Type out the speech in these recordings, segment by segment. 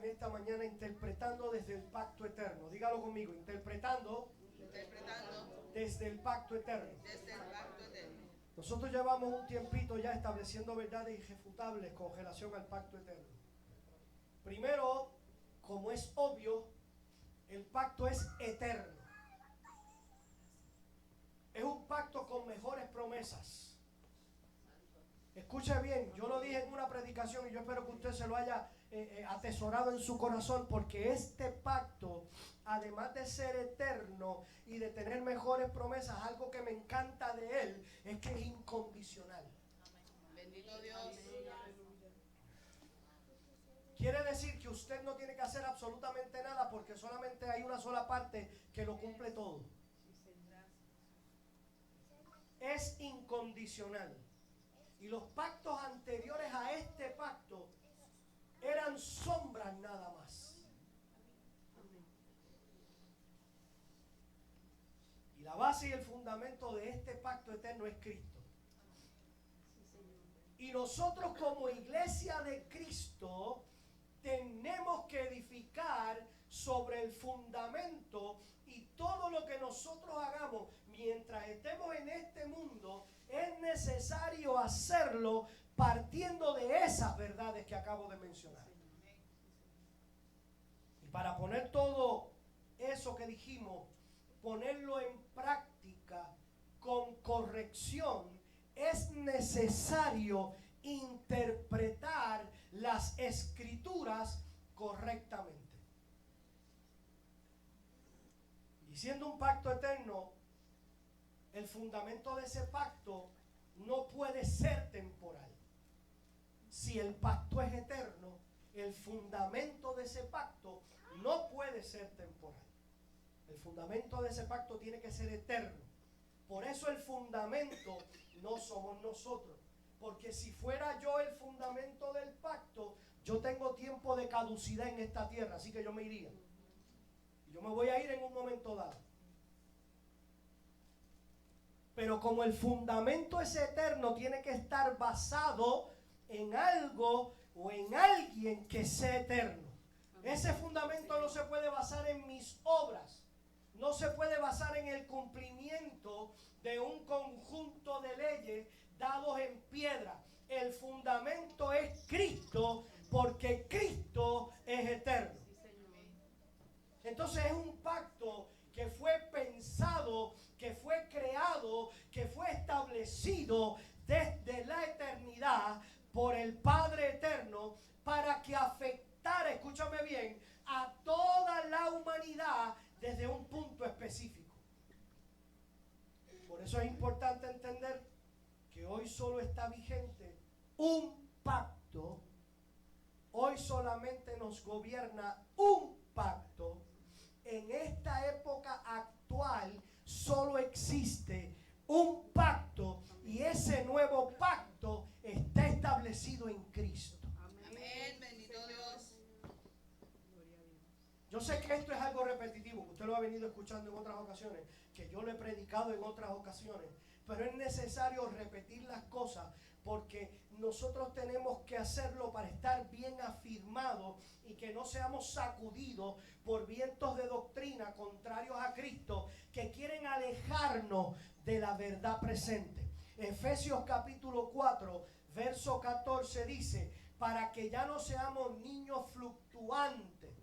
esta mañana interpretando desde el pacto eterno. Dígalo conmigo, interpretando desde el pacto eterno. Nosotros llevamos un tiempito ya estableciendo verdades irrefutables con relación al pacto eterno. Primero, como es obvio, el pacto es eterno. Es un pacto con mejores promesas. Escuche bien, yo lo dije en una predicación y yo espero que usted se lo haya atesorado en su corazón, porque este pacto, además de ser eterno y de tener mejores promesas, algo que me encanta de él es que es incondicional. Bendito Dios. Quiere decir que usted no tiene que hacer absolutamente nada porque solamente hay una sola parte que lo cumple todo. Es incondicional. Y los pactos anteriores a este pacto eran sombras nada más. Y la base y el fundamento de este pacto eterno es Cristo. Y nosotros como iglesia de Cristo tenemos que edificar sobre el fundamento, y todo lo que nosotros hagamos mientras estemos en este mundo es necesario hacerlo partiendo de esas verdades que acabo de mencionar. Y para poner todo eso que dijimos, ponerlo en práctica con corrección, es necesario interpretar las escrituras correctamente. Y siendo un pacto eterno, el fundamento de ese pacto no puede ser temporal. Si el pacto es eterno, el fundamento de ese pacto no puede ser temporal. El fundamento de ese pacto tiene que ser eterno. Por eso el fundamento no somos nosotros. Porque si fuera yo el fundamento del pacto, yo tengo tiempo de caducidad en esta tierra, así que yo me iría. Y yo me voy a ir en un momento dado. Pero como el fundamento es eterno, tiene que estar basado en algo o en alguien que sea eterno. Ese fundamento no se puede basar en mis obras. No se puede basar en el cumplimiento de un conjunto de leyes dados en piedra. El fundamento es Cristo, porque Cristo es eterno. Entonces es un pacto que fue pensado, que fue creado, que fue establecido desde la eternidad por el Padre eterno para que afectara, escúchame bien, a toda la humanidad desde un punto específico. Por eso es importante entender que hoy solo está vigente un pacto. Hoy solamente nos gobierna un pacto. En esta época actual solo existe un pacto, y ese nuevo pacto está establecido en Cristo. Amén, bendito Dios. Yo sé que esto es algo repetitivo, usted lo ha venido escuchando en otras ocasiones, que yo lo he predicado en otras ocasiones, pero es necesario repetir las cosas porque nosotros tenemos que hacerlo para estar bien afirmados y que no seamos sacudidos por vientos de doctrina contrarios a Cristo que quieren alejarnos de la verdad presente. Efesios capítulo 4, verso 14 dice: para que ya no seamos niños fluctuantes,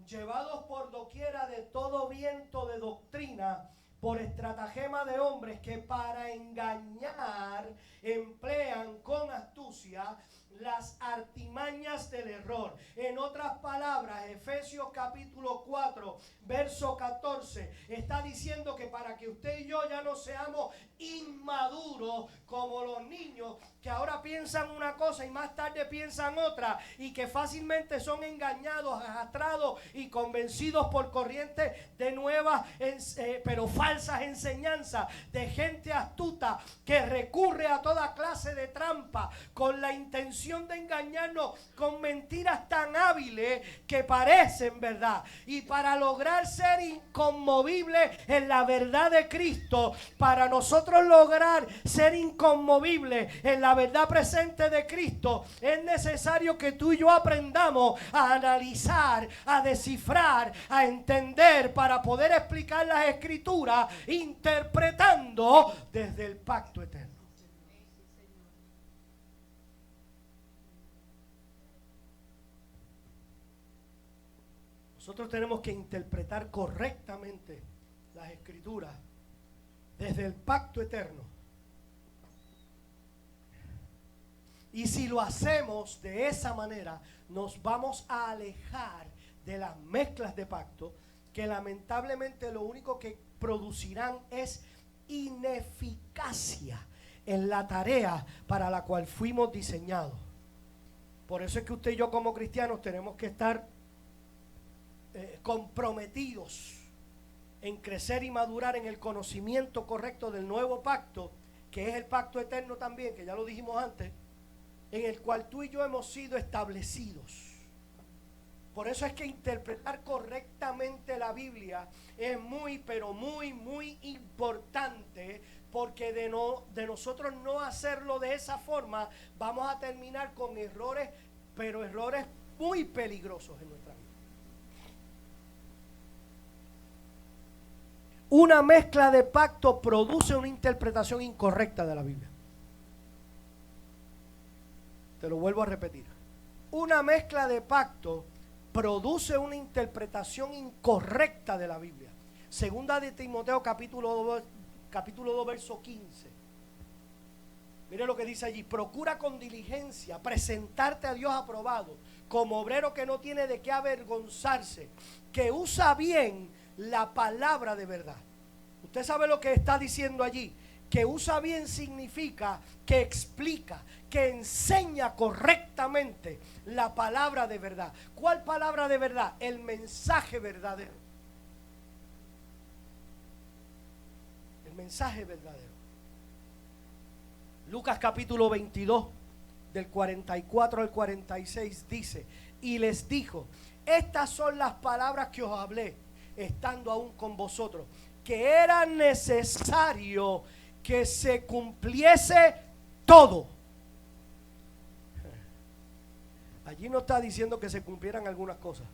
llevados por doquiera de todo viento de doctrina, por estratagema de hombres que para engañar emplean con astucia las artimañas del error. En otras palabras, Efesios capítulo 4, verso 14, está diciendo que para que usted y yo ya no seamos inmaduros como los niños, que ahora piensan una cosa y más tarde piensan otra, y que fácilmente son engañados, arrastrados y convencidos por corrientes de nuevas pero falsas enseñanzas de gente astuta que recurre a toda clase de trampa con la intención intención de engañarnos con mentiras tan hábiles que parecen verdad. Y para lograr ser inconmovibles en la verdad de Cristo, para nosotros lograr ser inconmovibles en la verdad presente de Cristo, es necesario que tú y yo aprendamos a analizar, a descifrar, a entender, para poder explicar las Escrituras, interpretando desde el pacto eterno. Nosotros tenemos que interpretar correctamente las Escrituras desde el pacto eterno. Y si lo hacemos de esa manera, nos vamos a alejar de las mezclas de pacto, que lamentablemente lo único que producirán es ineficacia en la tarea para la cual fuimos diseñados. Por eso es que usted y yo como cristianos tenemos que estar comprometidos en crecer y madurar en el conocimiento correcto del nuevo pacto, que es el pacto eterno también, que ya lo dijimos antes, en el cual tú y yo hemos sido establecidos. Por eso es que interpretar correctamente la Biblia es muy, pero muy, muy importante, porque de nosotros no hacerlo de esa forma, vamos a terminar con errores, pero errores muy peligrosos en nuestra vida. Una mezcla de pacto produce una interpretación incorrecta de la Biblia. Te lo vuelvo a repetir. Una mezcla de pacto produce una interpretación incorrecta de la Biblia. Segunda de Timoteo capítulo 2 verso 15. Mire lo que dice allí: procura con diligencia presentarte a Dios aprobado, como obrero que no tiene de qué avergonzarse, que usa bien la palabra de verdad. Usted sabe lo que está diciendo allí. Que usa bien significa que explica, que enseña correctamente la palabra de verdad. ¿Cuál palabra de verdad? El mensaje verdadero. El mensaje verdadero. Lucas capítulo 22, del 44 al 46 dice: y les dijo, estas son las palabras que os hablé, estando aún con vosotros, que era necesario que se cumpliese todo. Allí no está diciendo que se cumplieran algunas cosas.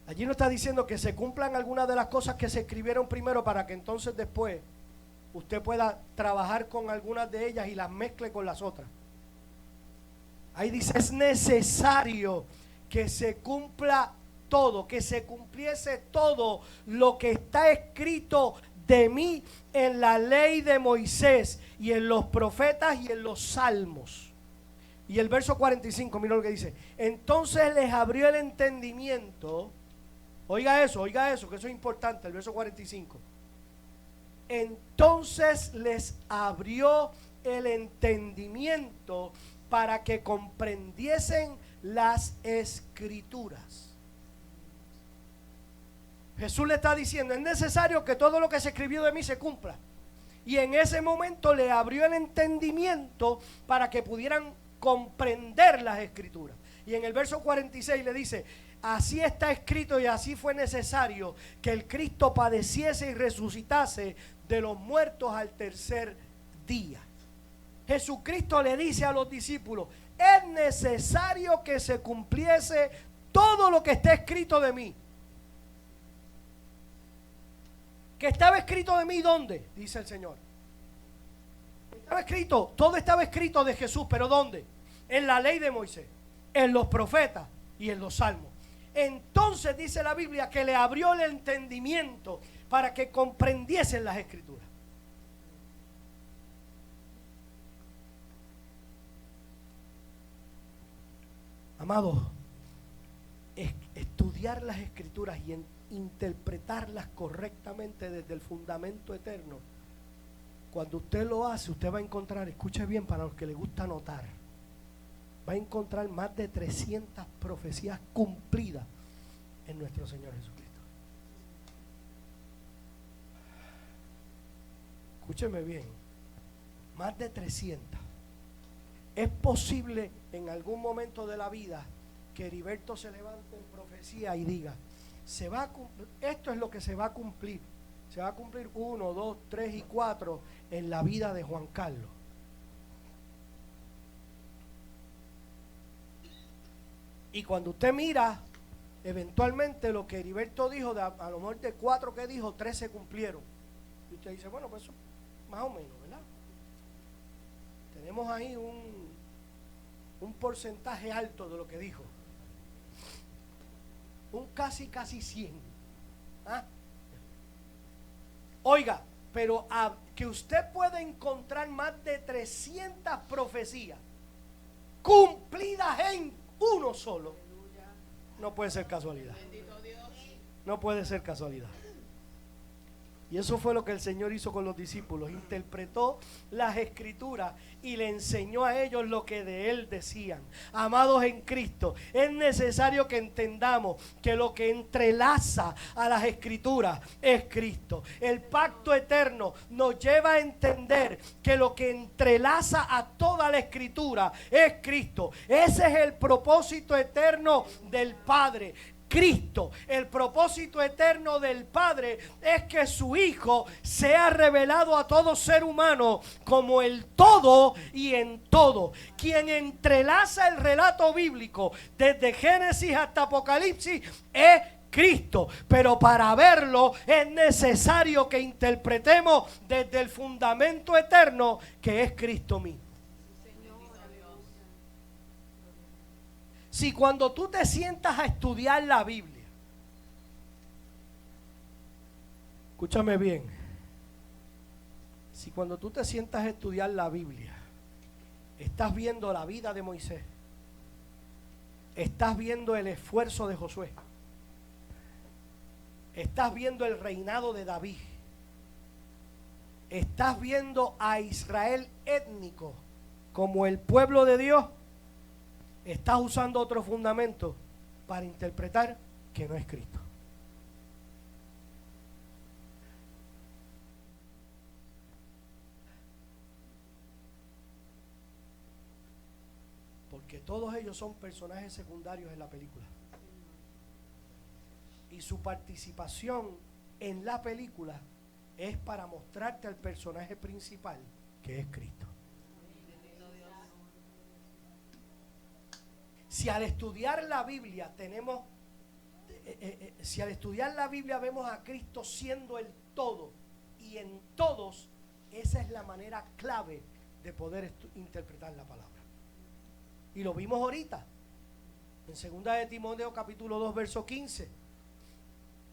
Allí no está diciendo que se cumplan algunas de las cosas que se escribieron primero, para que entonces después usted pueda trabajar con algunas de ellas y las mezcle con las otras. Ahí dice: es necesario que se cumpla todo, que se cumpliese todo lo que está escrito de mí en la ley de Moisés y en los profetas y en los salmos. Y el verso 45, mira lo que dice: entonces les abrió el entendimiento. Oiga eso, que eso es importante, el verso 45. Entonces les abrió el entendimiento para que comprendiesen las Escrituras. Jesús le está diciendo: es necesario que todo lo que se escribió de mí se cumpla. Y en ese momento le abrió el entendimiento para que pudieran comprender las Escrituras. Y en el verso 46 le dice: así está escrito y así fue necesario que el Cristo padeciese y resucitase de los muertos al tercer día. Jesucristo le dice a los discípulos: es necesario que se cumpliese todo lo que está escrito de mí. ¿Que estaba escrito de mí dónde? Dice el Señor. Estaba escrito, todo estaba escrito de Jesús, pero ¿dónde? En la ley de Moisés, en los profetas y en los salmos. Entonces dice la Biblia que le abrió el entendimiento para que comprendiesen las Escrituras. Amados, estudiar las Escrituras y interpretarlas correctamente desde el fundamento eterno. Cuando usted lo hace, usted va a encontrar, escuche bien para los que les gusta anotar, va a encontrar más de 300 profecías cumplidas en nuestro Señor Jesucristo. Escúcheme bien, más de 300. Es posible en algún momento de la vida que Heriberto se levante en profecía y diga, esto es lo que se va a cumplir. Se va a cumplir 1, 2, 3 y 4 en la vida de Juan Carlos. Y cuando usted mira, eventualmente lo que Heriberto dijo, a lo mejor de 4 que dijo, 3 se cumplieron. Y usted dice, bueno, pues eso más o menos, ¿verdad? Tenemos ahí un porcentaje alto de lo que dijo. Un casi 100. ¿Ah? Oiga, pero que usted pueda encontrar más de 300 profecías cumplidas en uno solo, no puede ser casualidad. No puede ser casualidad. Y eso fue lo que el Señor hizo con los discípulos. Interpretó las Escrituras y le enseñó a ellos lo que de Él decían. Amados en Cristo, es necesario que entendamos que lo que entrelaza a las Escrituras es Cristo. El pacto eterno nos lleva a entender que lo que entrelaza a toda la Escritura es Cristo. Ese es el propósito eterno del Padre. Cristo, el propósito eterno del Padre es que su Hijo sea revelado a todo ser humano como el todo y en todo. Quien entrelaza el relato bíblico desde Génesis hasta Apocalipsis es Cristo, pero para verlo es necesario que interpretemos desde el fundamento eterno que es Cristo mismo. Si cuando tú te sientas a estudiar la Biblia, escúchame bien, si cuando tú te sientas a estudiar la Biblia, estás viendo la vida de Moisés, estás viendo el esfuerzo de Josué, estás viendo el reinado de David, estás viendo a Israel étnico como el pueblo de Dios, estás usando otro fundamento para interpretar que no es Cristo. Porque todos ellos son personajes secundarios en la película. Y su participación en la película es para mostrarte al personaje principal, que es Cristo. Si al estudiar la Biblia vemos a Cristo siendo el todo y en todos, esa es la manera clave de poder interpretar la palabra. Y lo vimos ahorita, en 2 de Timoteo capítulo 2 verso 15.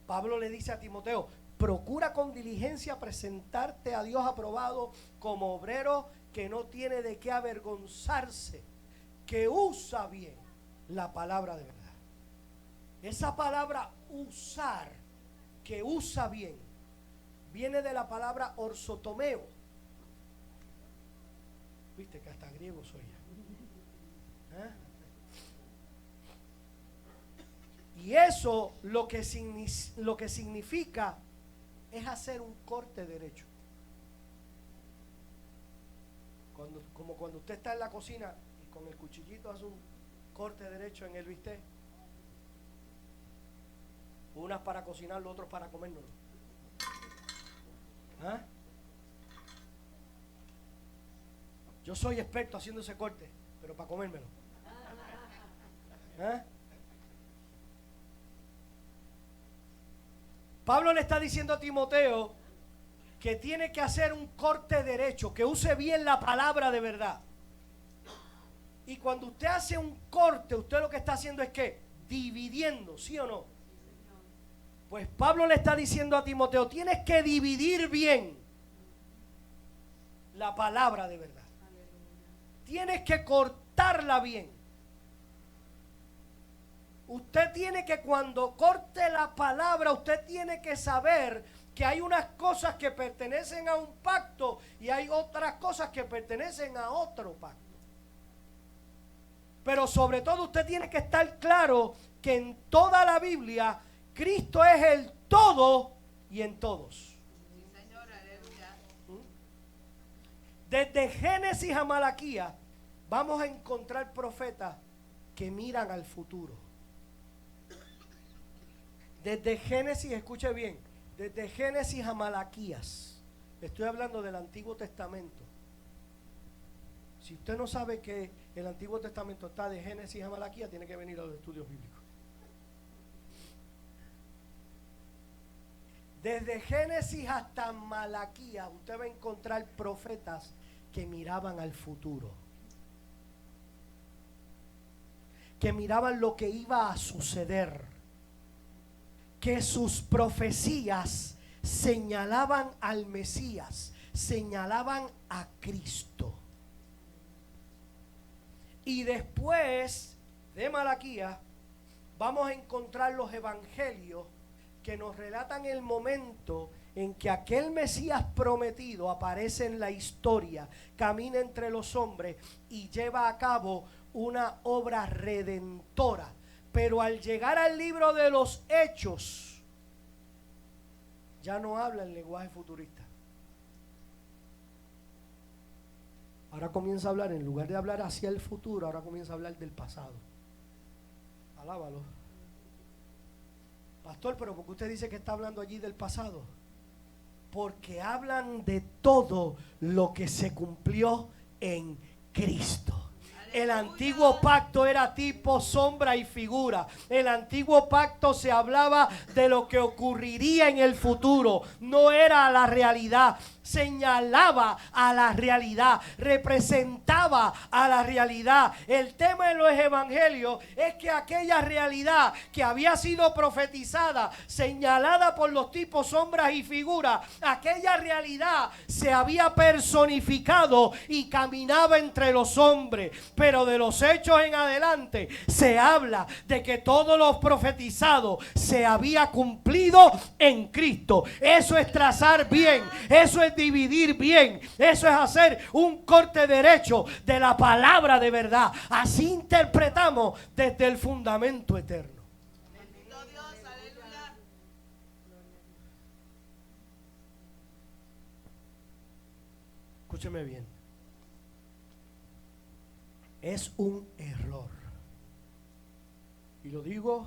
Pablo le dice a Timoteo, procura con diligencia presentarte a Dios aprobado como obrero que no tiene de qué avergonzarse, que usa bien la palabra de verdad. Esa palabra usar, que usa bien, viene de la palabra orsotomeo. Viste que hasta griego soy ya. ¿Eh? Y eso lo que significa es hacer un corte derecho. Como cuando usted está en la cocina y con el cuchillito hace un corte derecho en el bistec. Unas para cocinarlo, otros para comérnoslo. ¿Ah? Yo soy experto haciendo ese corte, pero para comérmelo. ¿Ah? Pablo le está diciendo a Timoteo que tiene que hacer un corte derecho, que use bien la palabra de verdad. Y cuando usted hace un corte, usted lo que está haciendo es ¿qué? Dividiendo, ¿sí o no? Pues Pablo le está diciendo a Timoteo, tienes que dividir bien la palabra de verdad. Tienes que cortarla bien. Usted tiene que, cuando corte la palabra, usted tiene que saber que hay unas cosas que pertenecen a un pacto y hay otras cosas que pertenecen a otro pacto. Pero sobre todo usted tiene que estar claro que en toda la Biblia Cristo es el todo y en todos. Sí, Señor, aleluya. Desde Génesis a Malaquías, vamos a encontrar profetas que miran al futuro. Desde Génesis, escuche bien, desde Génesis a Malaquías, estoy hablando del Antiguo Testamento. Si usted no sabe que el Antiguo Testamento está de Génesis a Malaquías, tiene que venir a los estudios bíblicos. Desde Génesis hasta Malaquías, usted va a encontrar profetas que miraban al futuro, que miraban lo que iba a suceder, que sus profecías señalaban al Mesías, señalaban a Cristo. Y después de Malaquías vamos a encontrar los evangelios que nos relatan el momento en que aquel Mesías prometido aparece en la historia, camina entre los hombres y lleva a cabo una obra redentora. Pero al llegar al libro de los Hechos, ya no habla en lenguaje futurista. Ahora comienza a hablar, en lugar de hablar hacia el futuro, ahora comienza a hablar del pasado. Alábalo. Pastor, pero ¿por qué usted dice que está hablando allí del pasado? Porque hablan de todo lo que se cumplió en Cristo. El antiguo pacto era tipo, sombra y figura. El antiguo pacto se hablaba de lo que ocurriría en el futuro. No era la realidad. Señalaba a la realidad, representaba a la realidad. El tema de los evangelios es que aquella realidad que había sido profetizada, señalada por los tipos, sombras y figuras, aquella realidad se había personificado y caminaba entre los hombres. Pero de los Hechos en adelante se habla de que todo lo profetizado se había cumplido en Cristo. Eso es trazar bien, eso es dividir bien, eso es hacer un corte derecho de la palabra de verdad. Así interpretamos desde el fundamento eterno. Bendito Dios, aleluya. Escúcheme bien. Es un error. Y lo digo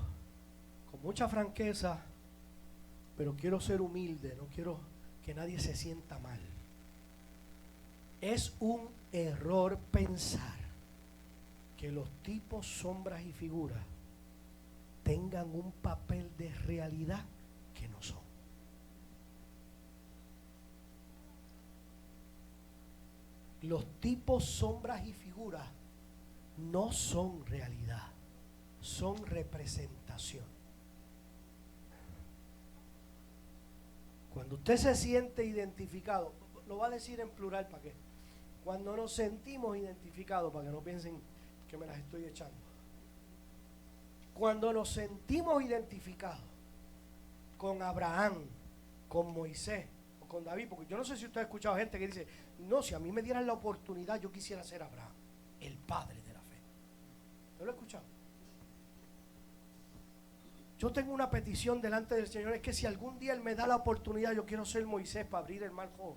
con mucha franqueza, pero quiero ser humilde, no quiero que nadie se sienta mal. Es un error pensar que los tipos, sombras y figuras tengan un papel de realidad que no son. Los tipos, sombras y figuras no son realidad, son representación. Cuando usted se siente identificado, lo va a decir en plural, ¿para qué? Cuando nos sentimos identificados, para que no piensen que me las estoy echando. Cuando nos sentimos identificados con Abraham, con Moisés o con David, porque yo no sé si usted ha escuchado gente que dice, no, si a mí me dieran la oportunidad yo quisiera ser Abraham, el padre de la fe. ¿Yo lo he escuchado? Yo tengo una petición delante del Señor, es que si algún día Él me da la oportunidad, yo quiero ser Moisés para abrir el mar Rojo.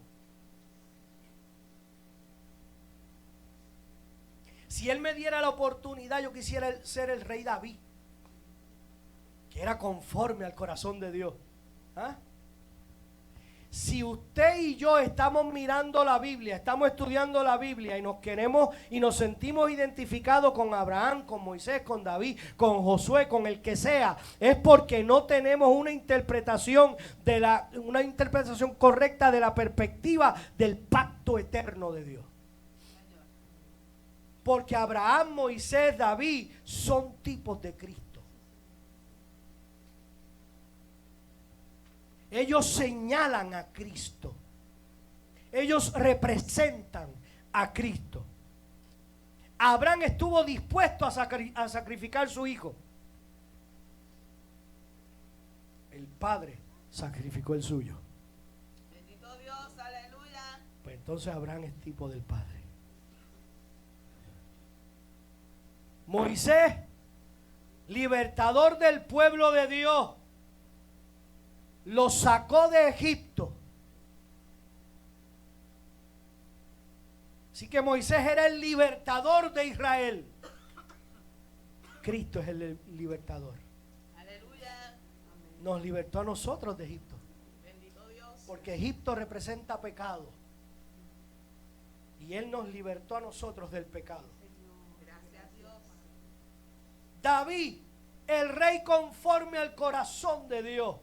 Si Él me diera la oportunidad, yo quisiera ser el rey David, que era conforme al corazón de Dios. ¿Ah? Si usted y yo estamos mirando la Biblia, estamos estudiando la Biblia y nos queremos y nos sentimos identificados con Abraham, con Moisés, con David, con Josué, con el que sea, es porque no tenemos una interpretación correcta de la perspectiva del pacto eterno de Dios. Porque Abraham, Moisés, David son tipos de Cristo. Ellos señalan a Cristo. Ellos representan a Cristo. Abraham estuvo dispuesto a sacrificar a su hijo. El padre sacrificó el suyo. Bendito Dios, aleluya. Pues entonces Abraham es tipo del padre. Moisés, libertador del pueblo de Dios, lo sacó de Egipto. Así que Moisés era el libertador de Israel. Cristo es el libertador. Aleluya. Nos libertó a nosotros de Egipto. Bendito Dios. Porque Egipto representa pecado. Y Él nos libertó a nosotros del pecado. Gracias Dios. David, el rey conforme al corazón de Dios.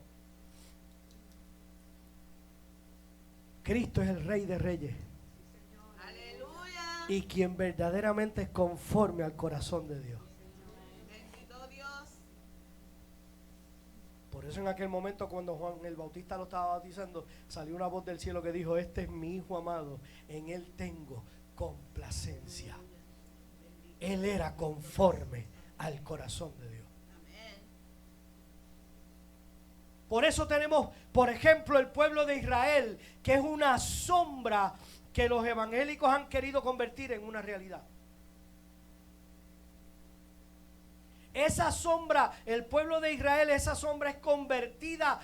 Cristo es el rey de reyes. Aleluya. Y quien verdaderamente es conforme al corazón de Dios. Bendito Dios. Por eso en aquel momento cuando Juan el Bautista lo estaba bautizando, salió una voz del cielo que dijo: este es mi hijo amado, en él tengo complacencia. Él era conforme al corazón de Dios. Amén. Por eso tenemos, por ejemplo, el pueblo de Israel, que es una sombra que los evangélicos han querido convertir en una realidad. Esa sombra, el pueblo de Israel, esa sombra es convertida,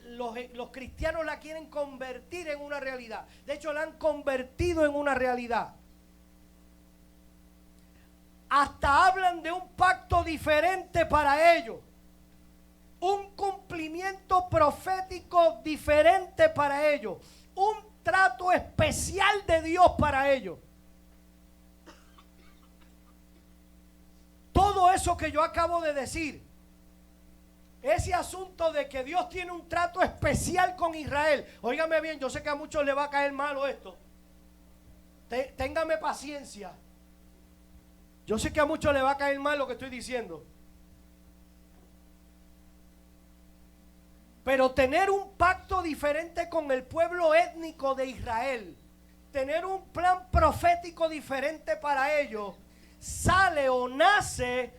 los cristianos la quieren convertir en una realidad. De hecho, la han convertido en una realidad. Hasta hablan de un pacto diferente para ellos. Un cumplimiento profético diferente para ellos. Un trato especial de Dios para ellos. Todo eso que yo acabo de decir, ese asunto de que Dios tiene un trato especial con Israel, óigame bien, yo sé que a muchos les va a caer malo esto. Téngame paciencia. Yo sé que a muchos les va a caer mal lo que estoy diciendo. Pero tener un pacto diferente con el pueblo étnico de Israel, tener un plan profético diferente para ellos, sale o nace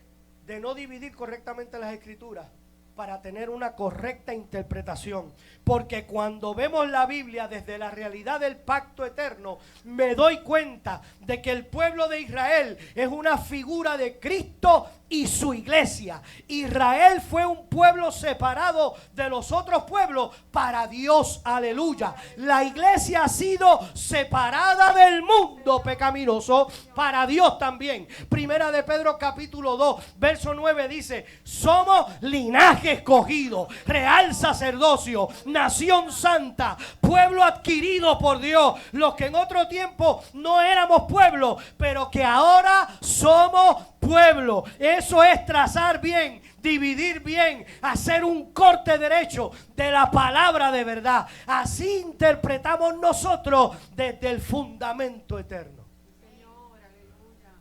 de no dividir correctamente las escrituras para tener una correcta interpretación. Porque cuando vemos la Biblia desde la realidad del pacto eterno, me doy cuenta de que el pueblo de Israel es una figura de Cristo y su iglesia. Israel fue un pueblo separado de los otros pueblos para Dios, aleluya. La iglesia ha sido separada del mundo pecaminoso para Dios también. Primera de Pedro capítulo 2 verso 9 dice: somos linaje escogido, real sacerdocio, nación santa, pueblo adquirido por Dios, los que en otro tiempo no éramos pueblo, pero que ahora somos pueblo. Eso es trazar bien, dividir bien, hacer un corte derecho de la palabra de verdad. Así interpretamos nosotros desde el fundamento eterno. Señor, aleluya.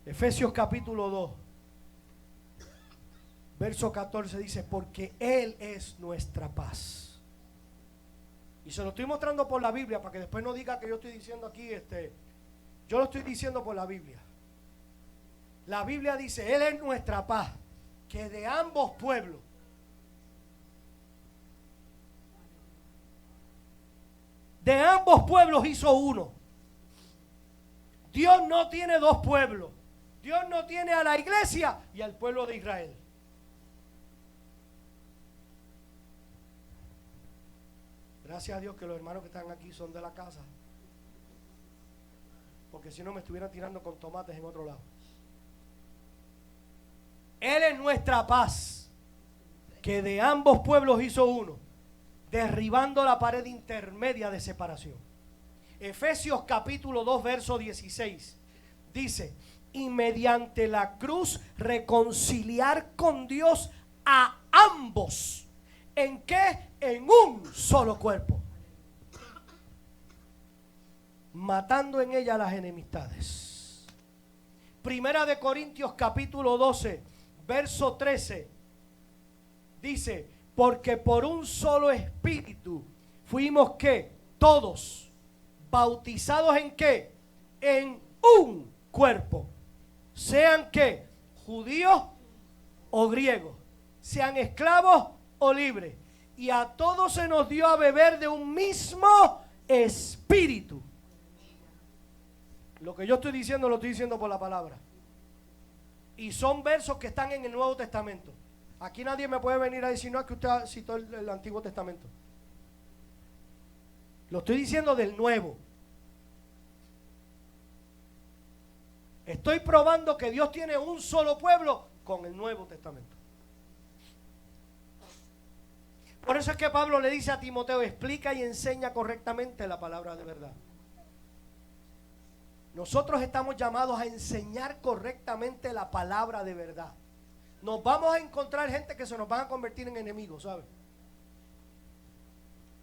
Efesios capítulo 2 verso 14 dice: porque Él es nuestra paz. Y se lo estoy mostrando por la Biblia para que después no diga que yo estoy diciendo aquí, yo lo estoy diciendo por la Biblia. La Biblia dice: Él es nuestra paz, que de ambos pueblos hizo uno. Dios no tiene dos pueblos. Dios no tiene a la iglesia y al pueblo de Israel. Gracias a Dios que los hermanos que están aquí son de la casa, porque si no me estuvieran tirando con tomates en otro lado. Él es nuestra paz, que de ambos pueblos hizo uno, derribando la pared intermedia de separación. Efesios capítulo 2 verso 16 dice: y mediante la cruz reconciliar con Dios a ambos. ¿En qué? En un solo cuerpo, matando en ella las enemistades. Primera de Corintios capítulo 12 verso 13 dice: porque por un solo espíritu fuimos ¿qué? Todos bautizados en ¿qué? En un cuerpo, sean ¿qué? Judíos o griegos, sean esclavos o libres, y a todos se nos dio a beber de un mismo espíritu. Lo que yo estoy diciendo lo estoy diciendo por la palabra. Y son versos que están en el Nuevo Testamento. Aquí nadie me puede venir a decir: no, es que usted citó el Antiguo Testamento. Lo estoy diciendo del Nuevo. Estoy probando que Dios tiene un solo pueblo con el Nuevo Testamento. Por eso es que Pablo le dice a Timoteo, explica y enseña correctamente la palabra de verdad. Nosotros estamos llamados a enseñar correctamente la palabra de verdad. Nos vamos a encontrar gente que se nos van a convertir en enemigos, ¿sabes?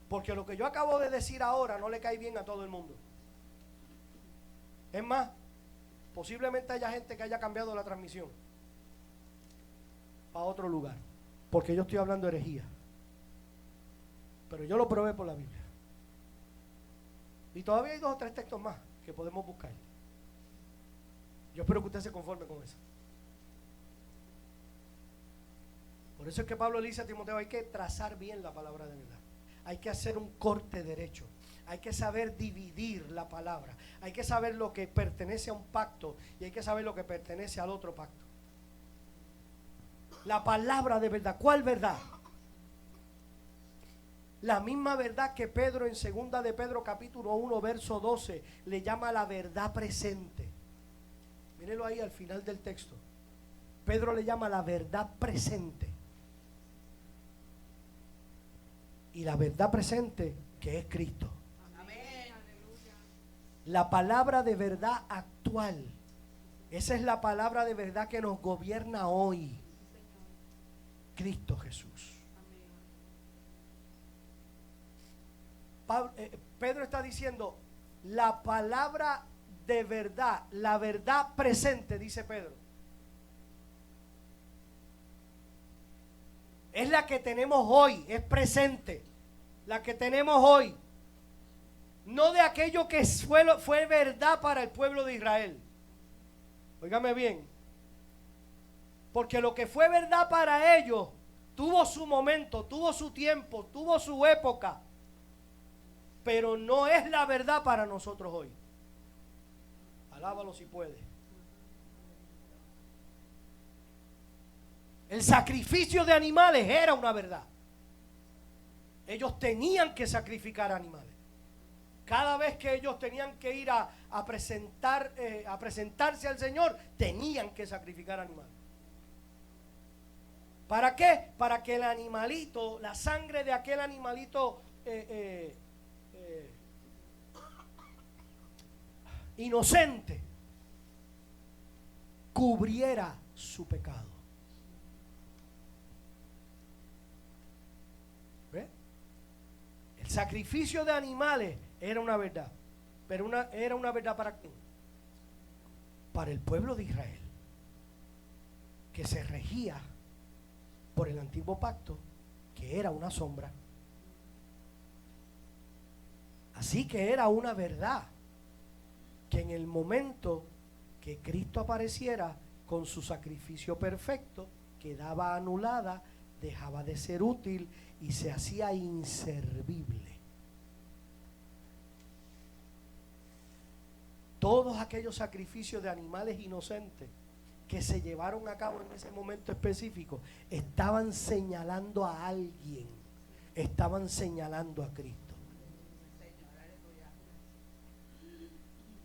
Porque lo que yo acabo de decir ahora no le cae bien a todo el mundo. Es más, posiblemente haya gente que haya cambiado la transmisión a otro lugar, porque yo estoy hablando herejía. Pero yo lo probé por la Biblia. Y todavía hay 2 o 3 textos más que podemos buscar. Yo espero que usted se conforme con eso. Por eso es que Pablo le dice a Timoteo, hay que trazar bien la palabra de verdad. Hay que hacer un corte derecho. Hay que saber dividir la palabra. Hay que saber lo que pertenece a un pacto y hay que saber lo que pertenece al otro pacto. La palabra de verdad. ¿Cuál verdad? La misma verdad que Pedro en 2 de Pedro capítulo 1 verso 12 le llama la verdad presente. Mírenlo ahí al final del texto. Pedro le llama la verdad presente. Y la verdad presente que es Cristo. Amén. La palabra de verdad actual. Esa es la palabra de verdad que nos gobierna hoy. Cristo Jesús. Pedro está diciendo la palabra de verdad, la verdad presente, dice Pedro. Es la que tenemos hoy, es presente. La que tenemos hoy. No de aquello que fue verdad para el pueblo de Israel. Óigame bien. Porque lo que fue verdad para ellos tuvo su momento, tuvo su tiempo, tuvo su época. Pero no es la verdad para nosotros hoy. Alábalo si puede. El sacrificio de animales era una verdad. Ellos tenían que sacrificar animales. Cada vez que ellos tenían que ir a presentarse al Señor, tenían que sacrificar animales. ¿Para qué? Para que el animalito, la sangre de aquel animalito inocente cubriera su pecado. ¿Ve? El sacrificio de animales era una verdad, pero era una verdad para quién? Para el pueblo de Israel, que se regía por el antiguo pacto, que era una sombra. Así que era una verdad que en el momento que Cristo apareciera con su sacrificio perfecto, quedaba anulada, dejaba de ser útil y se hacía inservible. Todos aquellos sacrificios de animales inocentes que se llevaron a cabo en ese momento específico estaban señalando a alguien, estaban señalando a Cristo.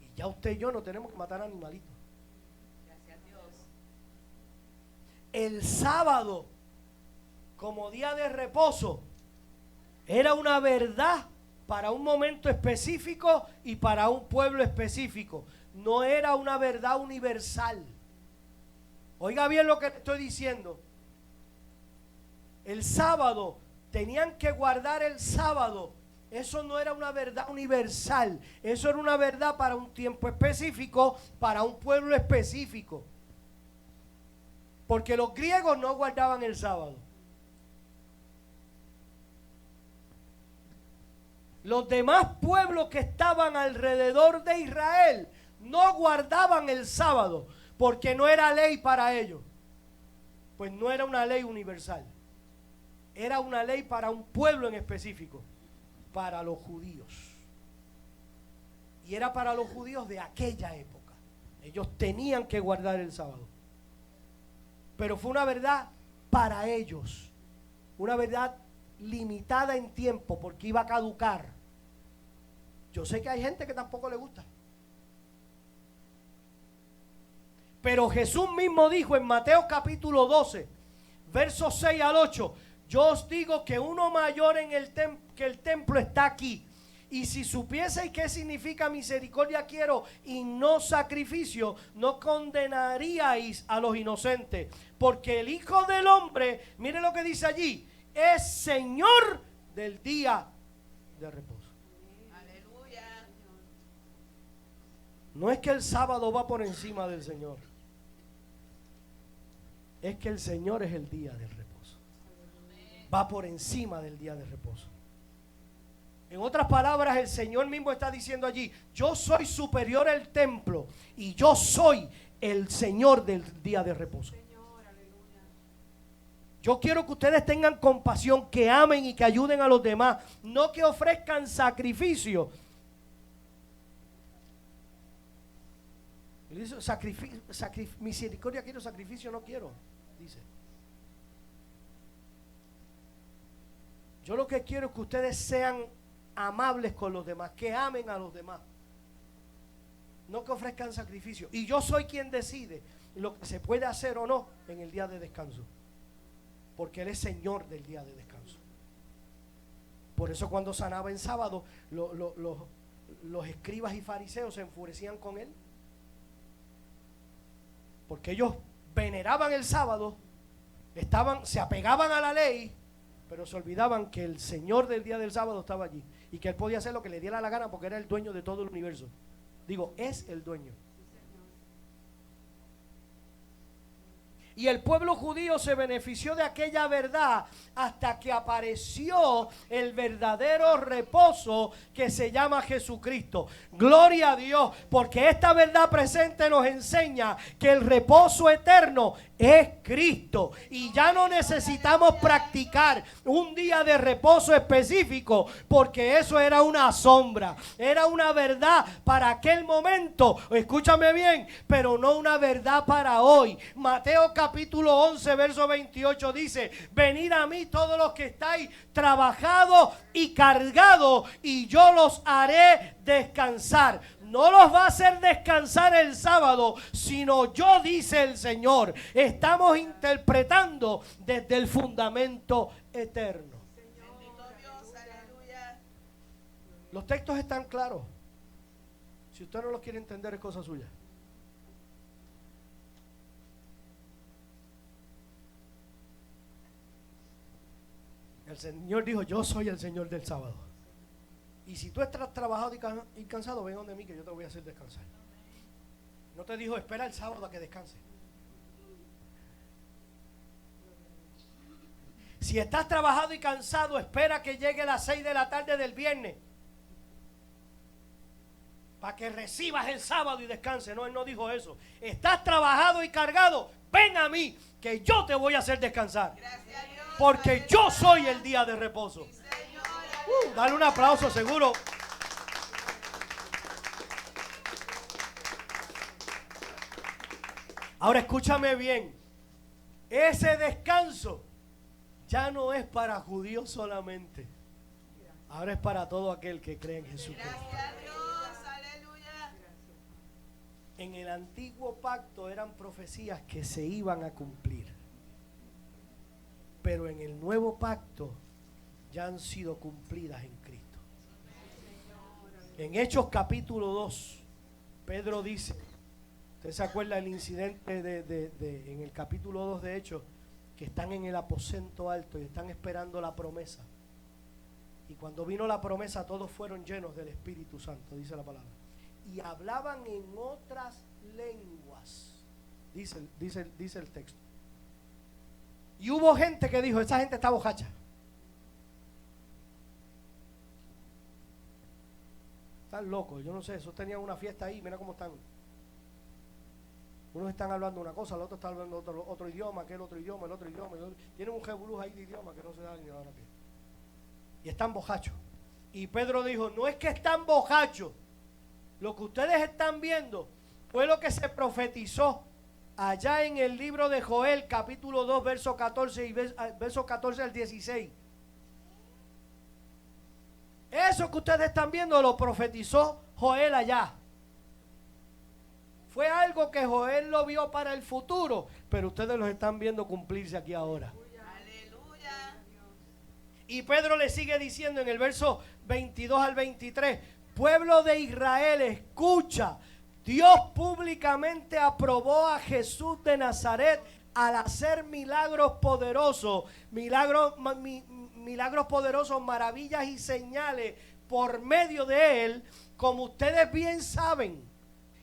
Y ya usted y yo no tenemos que matar animalitos. Gracias a Dios. El sábado, como día de reposo, era una verdad para un momento específico y para un pueblo específico. No era una verdad universal. Oiga bien lo que estoy diciendo. El sábado, tenían que guardar el sábado. Eso no era una verdad universal. Eso era una verdad para un tiempo específico, para un pueblo específico. Porque los griegos no guardaban el sábado. Los demás pueblos que estaban alrededor de Israel no guardaban el sábado, porque no era ley para ellos. Pues no era una ley universal. Era una ley para un pueblo en específico, para los judíos. Y era para los judíos de aquella época. Ellos tenían que guardar el sábado. Pero fue una verdad para ellos. Una verdad limitada en tiempo, porque iba a caducar. Yo sé que hay gente que tampoco le gusta. Pero Jesús mismo dijo en Mateo capítulo 12, versos 6 al 8, yo os digo que uno mayor en que el templo está aquí. Y si supieseis qué significa misericordia quiero y no sacrificio, no condenaríais a los inocentes. Porque el Hijo del Hombre, mire lo que dice allí, es Señor del día de reposo. Aleluya. No es que el sábado va por encima del Señor. Es que el Señor es el día del reposo. Va por encima del día de reposo. En otras palabras, el Señor mismo está diciendo allí, yo soy superior al templo y yo soy el Señor del día de reposo. Yo quiero que ustedes tengan compasión, que amen y que ayuden a los demás, no que ofrezcan sacrificio. Él dice, misericordia quiero, sacrificio no quiero, dice. Yo lo que quiero es que ustedes sean amables con los demás, que amen a los demás, no que ofrezcan sacrificio. Y yo soy quien decide lo que se puede hacer o no en el día de descanso, porque Él es Señor del día de descanso. Por eso cuando sanaba en sábado, los escribas y fariseos se enfurecían con Él, porque ellos veneraban el sábado, se apegaban a la ley, pero se olvidaban que el Señor del día del sábado estaba allí y que Él podía hacer lo que le diera la gana porque era el dueño de todo el universo. Digo, es el dueño. Y el pueblo judío se benefició de aquella verdad hasta que apareció el verdadero reposo que se llama Jesucristo. Gloria a Dios, porque esta verdad presente nos enseña que el reposo eterno es Cristo. Y ya no necesitamos practicar un día de reposo específico, porque eso era una sombra, era una verdad para aquel momento, escúchame bien, pero no una verdad para hoy. Mateo capítulo 11 verso 28 dice, venid a mí todos los que estáis trabajados y cargados y yo los haré descansar. No los va a hacer descansar el sábado, sino yo, dice el Señor. Estamos interpretando desde el fundamento eterno. Bendito Dios, aleluya. Los textos están claros. Si usted no los quiere entender, es cosa suya. El Señor dijo, yo soy el Señor del sábado. Y si tú estás trabajado y cansado, ven donde mí que yo te voy a hacer descansar. No te dijo, espera el sábado a que descanse. Si estás trabajado y cansado, espera que llegue las 6 de la tarde del viernes para que recibas el sábado y descanse. No, Él no dijo eso. Estás trabajado y cargado, ven a mí que yo te voy a hacer descansar. Gracias a Dios. Porque yo soy el día de reposo. Sí, Señor. Dale un aplauso seguro. Ahora escúchame bien. Ese descanso ya no es para judíos solamente. Ahora es para todo aquel que cree en Jesucristo. Gracias a Dios, aleluya. En el antiguo pacto eran profecías que se iban a cumplir. Pero en el nuevo pacto ya han sido cumplidas en Cristo. En Hechos capítulo 2, Pedro dice, ¿usted se acuerda del incidente en el capítulo 2 de Hechos? Que están en el aposento alto y están esperando la promesa. Y cuando vino la promesa, todos fueron llenos del Espíritu Santo, dice la palabra. Y hablaban en otras lenguas, dice el texto. Y hubo gente que dijo, esa gente está bojacha. Están locos, yo no sé, esos tenían una fiesta ahí, mira cómo están. Unos están hablando una cosa, el otro está hablando otro idioma, aquel otro idioma, el otro idioma. Tienen un jebulú ahí de idioma que no se da ni la hora pie. Y están bojachos. Y Pedro dijo, no es que están bojachos. Lo que ustedes están viendo fue lo que se profetizó allá en el libro de Joel, capítulo 2, verso 14 y verso 14 al 16. Eso que ustedes están viendo lo profetizó Joel allá. Fue algo que Joel lo vio para el futuro, pero ustedes los están viendo cumplirse aquí ahora. Aleluya. Y Pedro le sigue diciendo en el verso 22 al 23, pueblo de Israel, escucha, Dios públicamente aprobó a Jesús de Nazaret al hacer milagros poderosos, milagros poderosos, maravillas y señales por medio de él, como ustedes bien saben.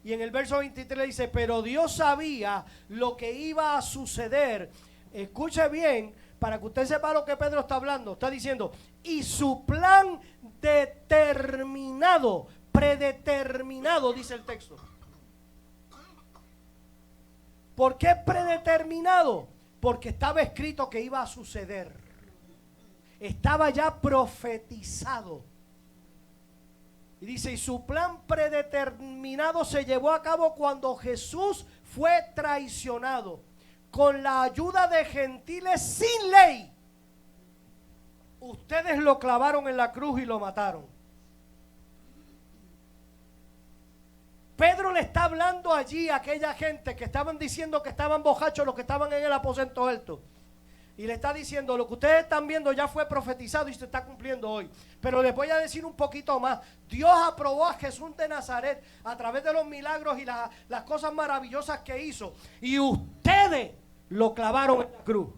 Y en el verso 23 dice, pero Dios sabía lo que iba a suceder. Escuche bien, para que usted sepa lo que Pedro está hablando. Está diciendo, y su plan determinado, predeterminado, dice el texto. ¿Por qué predeterminado? Porque estaba escrito que iba a suceder. Estaba ya profetizado. Y dice, y su plan predeterminado se llevó a cabo cuando Jesús fue traicionado. Con la ayuda de gentiles sin ley. Ustedes lo clavaron en la cruz y lo mataron. Pedro le está hablando allí a aquella gente que estaban diciendo que estaban borrachos los que estaban en el aposento alto. Y le está diciendo, lo que ustedes están viendo ya fue profetizado y se está cumpliendo hoy. Pero les voy a decir un poquito más. Dios aprobó a Jesús de Nazaret a través de los milagros y las cosas maravillosas que hizo. Y ustedes lo clavaron en la cruz.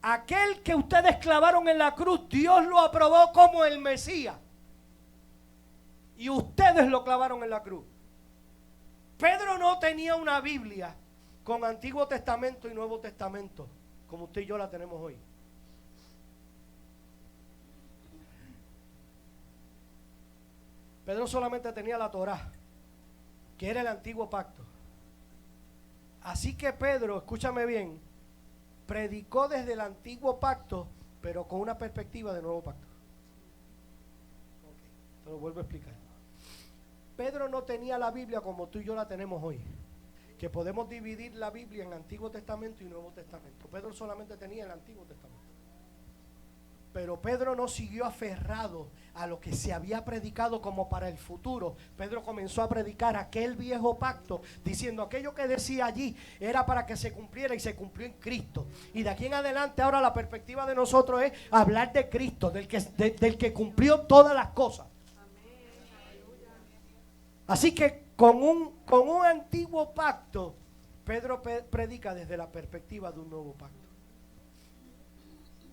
Aquel que ustedes clavaron en la cruz, Dios lo aprobó como el Mesías. Y ustedes lo clavaron en la cruz. Pedro no tenía una Biblia con Antiguo Testamento y Nuevo Testamento, como usted y yo la tenemos hoy. Pedro solamente tenía la Torá, que era el antiguo pacto. Así que Pedro, escúchame bien, predicó desde el antiguo pacto, pero con una perspectiva de nuevo pacto. Te lo vuelvo a explicar. Pedro no tenía la Biblia como tú y yo la tenemos hoy, que podemos dividir la Biblia en Antiguo Testamento y Nuevo Testamento. Pedro solamente tenía el Antiguo Testamento. Pero Pedro no siguió aferrado a lo que se había predicado como para el futuro. Pedro comenzó a predicar aquel viejo pacto, diciendo aquello que decía allí era para que se cumpliera y se cumplió en Cristo. Y de aquí en adelante ahora la perspectiva de nosotros es hablar de Cristo, del que cumplió todas las cosas. Así que con un antiguo pacto, Pedro predica desde la perspectiva de un nuevo pacto.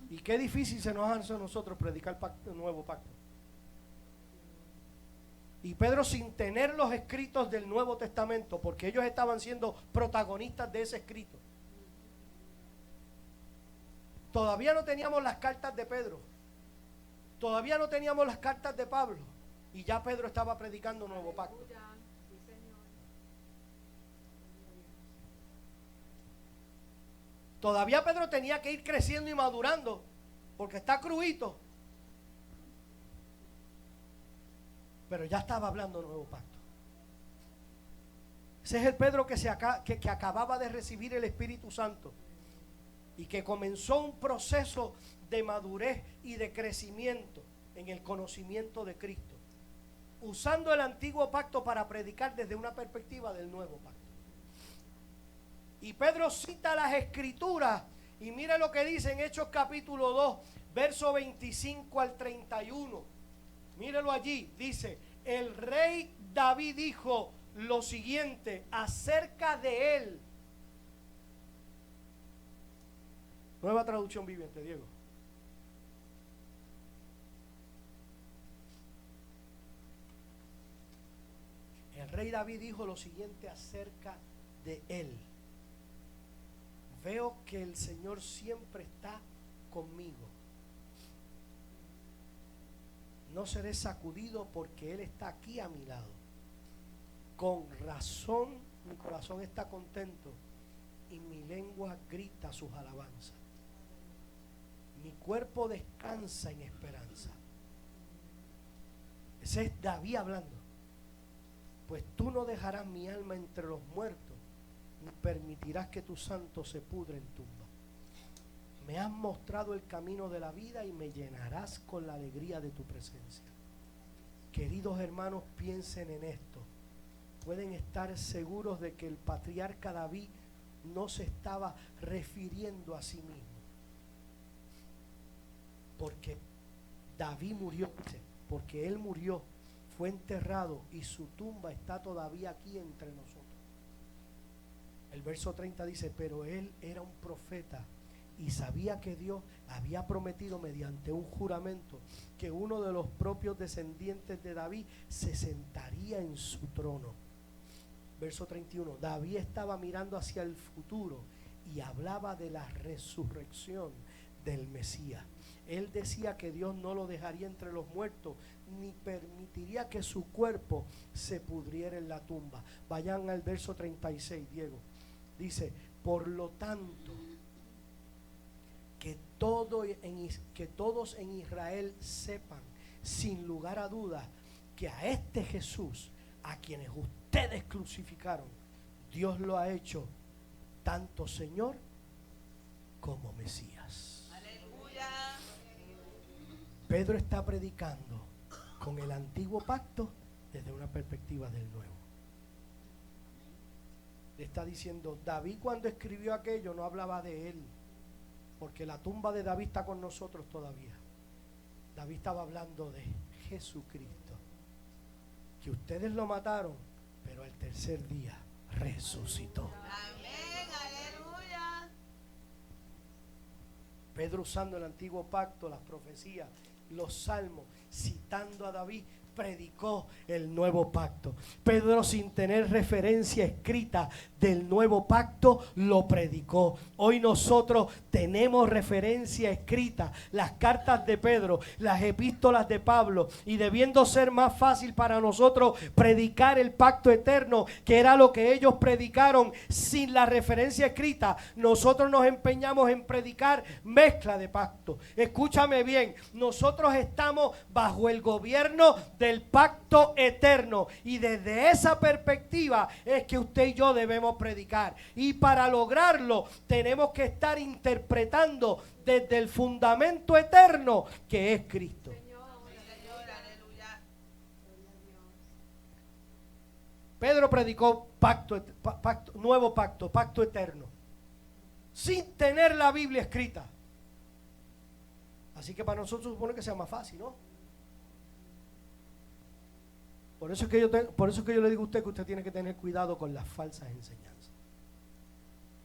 Y qué difícil se nos hace a nosotros predicar el nuevo pacto. Y Pedro, sin tener los escritos del Nuevo Testamento, porque ellos estaban siendo protagonistas de ese escrito. Todavía no teníamos las cartas de Pedro. Todavía no teníamos las cartas de Pablo. Y ya Pedro estaba predicando un nuevo pacto. Todavía Pedro tenía que ir creciendo y madurando, porque está cruito. Pero ya estaba hablando un nuevo pacto. Ese es el Pedro que acababa de recibir el Espíritu Santo y que comenzó un proceso de madurez y de crecimiento en el conocimiento de Cristo, usando el antiguo pacto para predicar desde una perspectiva del nuevo pacto. Y Pedro cita las escrituras y mire lo que dice en Hechos capítulo 2, verso 25 al 31. Mírelo allí, dice, el rey David dijo lo siguiente acerca de él. Nueva traducción viviente, Diego. El rey David dijo lo siguiente acerca de él. Veo que el Señor siempre está conmigo. No seré sacudido porque Él está aquí a mi lado. Con razón mi corazón está contento y mi lengua grita sus alabanzas. Mi cuerpo descansa en esperanza. Ese es David hablando. Pues tú no dejarás mi alma entre los muertos, ni permitirás que tu santo se pudre en tumba. Me has mostrado el camino de la vida y me llenarás con la alegría de tu presencia. Queridos hermanos, piensen en esto. Pueden estar seguros de que el patriarca David no se estaba refiriendo a sí mismo. Porque David murió, porque él murió, fue enterrado y su tumba está todavía aquí entre nosotros. El verso 30 dice, pero él era un profeta y sabía que Dios había prometido mediante un juramento que uno de los propios descendientes de David se sentaría en su trono. Verso 31, David estaba mirando hacia el futuro y hablaba de la resurrección del Mesías. Él decía que Dios no lo dejaría entre los muertos, ni permitiría que su cuerpo se pudriera en la tumba. Vayan al verso 36, Diego. Dice, por lo tanto, que todos en Israel sepan, sin lugar a dudas, que a este Jesús, a quienes ustedes crucificaron, Dios lo ha hecho tanto Señor como Mesías. Aleluya. Pedro está predicando con el antiguo pacto desde una perspectiva del nuevo. Le está diciendo, David cuando escribió aquello no hablaba de él, porque la tumba de David está con nosotros todavía. David estaba hablando de Jesucristo, que ustedes lo mataron, pero al tercer día resucitó. Amén, aleluya. Pedro, usando el antiguo pacto, las profecías, los salmos, citando a David, predicó el nuevo pacto. Pedro, sin tener referencia escrita del nuevo pacto, lo predicó. Hoy nosotros tenemos referencia escrita, las cartas de Pedro, las epístolas de Pablo, y debiendo ser más fácil para nosotros predicar el pacto eterno, que era lo que ellos predicaron sin la referencia escrita, nosotros nos empeñamos en predicar mezcla de pacto. Escúchame bien, nosotros estamos bajo el gobierno del pacto eterno, y desde esa perspectiva es que usted y yo debemos predicar, y para lograrlo tenemos que estar interpretando desde el fundamento eterno que es Cristo. Señor, aleluya. Pedro predicó nuevo pacto, pacto eterno, sin tener la Biblia escrita. Así que para nosotros supone que sea más fácil, ¿no? Por eso es que yo le digo a usted que usted tiene que tener cuidado con las falsas enseñanzas.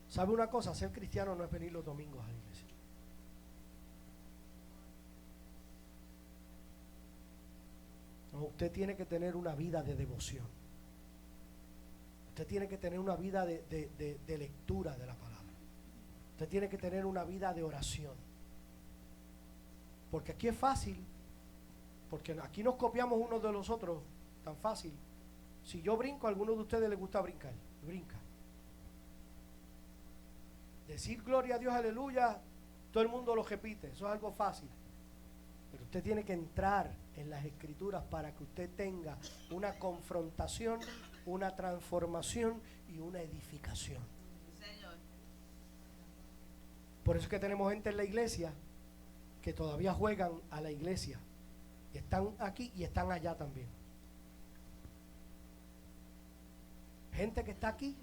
¿Sabe una cosa? Ser cristiano no es venir los domingos a la iglesia. No, usted tiene que tener una vida de devoción. Usted tiene que tener una vida de lectura de la palabra. Usted tiene que tener una vida de oración. Porque aquí es fácil, porque aquí nos copiamos unos de los otros tan fácil. Si yo brinco, a algunos de ustedes les gusta brincar. Brinca. Decir gloria a Dios, aleluya, todo el mundo lo repite. Eso es algo fácil. Pero usted tiene que entrar en las escrituras para que usted tenga una confrontación, una transformación y una edificación. Señor. Por eso es que tenemos gente en la iglesia que todavía juegan a la iglesia. Y están aquí y están allá también. Gente que está aquí,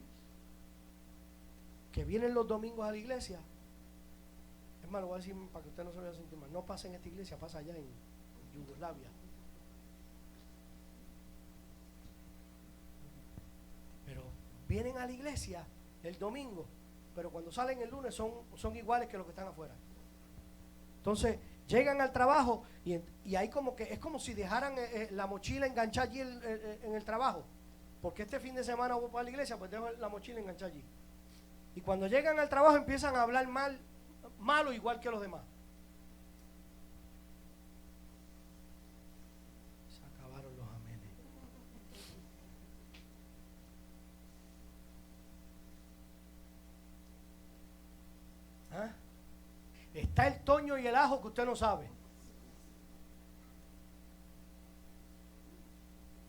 que vienen los domingos a la iglesia. Es más, lo voy a decir para que usted no se vaya a sentir mal. No pasa en esta iglesia, pasa allá en Yugoslavia. Pero vienen a la iglesia el domingo, pero cuando salen el lunes son iguales que los que están afuera. Entonces llegan al trabajo y ahí como que es como si dejaran la mochila enganchada allí en el trabajo. Porque este fin de semana voy para la iglesia, pues dejo la mochila enganchada allí. Y cuando llegan al trabajo empiezan a hablar malo igual que los demás. Se acabaron los amenes. ¿Ah? Está el toño y el ajo que usted no sabe.